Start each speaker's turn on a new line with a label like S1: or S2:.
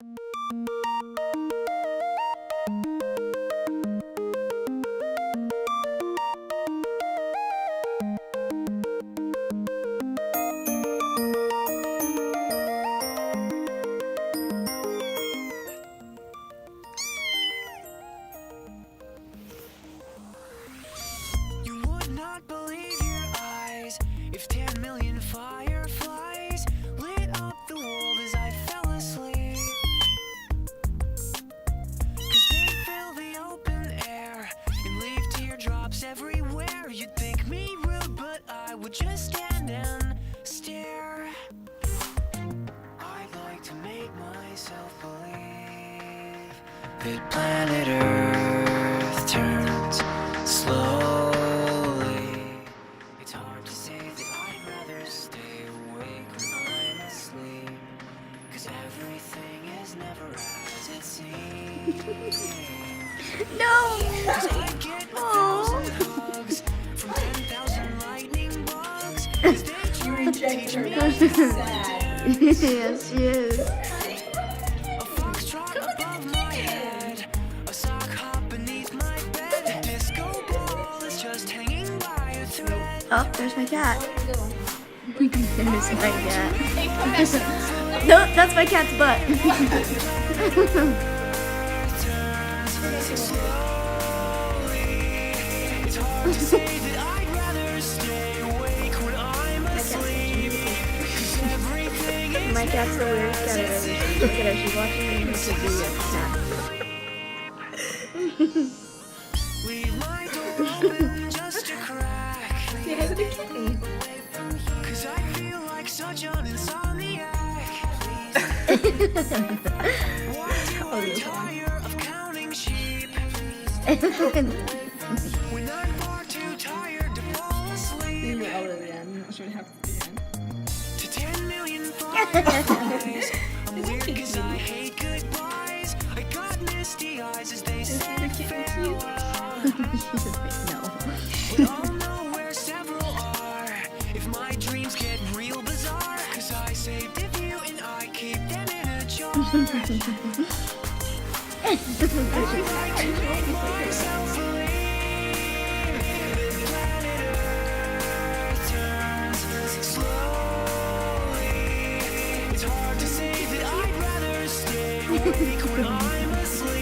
S1: You would not believe your eyes if 10 million fireflies lit up the world as I fell asleep. 'Cause they fill the open air and leave teardrops everywhere. You'd think me rude, but I would just stand and stare. I'd like to make myself believe that planet Earth turns slowly. It's hard to say that I'd rather stay awake when I'm asleep, 'cause everything is never as it seems.
S2: No!
S1: 'Cause I get 1,000 hugs from 10,000 lightning bugs, 'cause they try to teach me
S2: Yes, she is.
S1: a foxtrot above my head, a sock hop beneath my bed, a disco ball is just hanging by a thread.
S2: Oh, there's my cat. There's my cat. No, that's my cat's butt.
S1: It's hard to say that I'd rather stay awake when I'm asleep, 'cause everything is
S2: My cat's the weirdest cat I've ever seen. Look at her, she's watching me YouTube video. Cat.
S1: leave my door open just a crack, 'cause I feel like such an insomniac. Why do I tire of counting sheep when I'm far too tired to fall asleep? To 10 million fireflies, I'm weird 'cause I hate goodbyes. I got misty eyes as they said farewell.
S2: No.
S1: But I'll know where several are if my dreams get real bizarre, 'cause I saved a few and I keep them in a jar. I'd like to make myself believe that planet Earth turns slowly. It's hard to say that I'd rather stay awake when I'm asleep.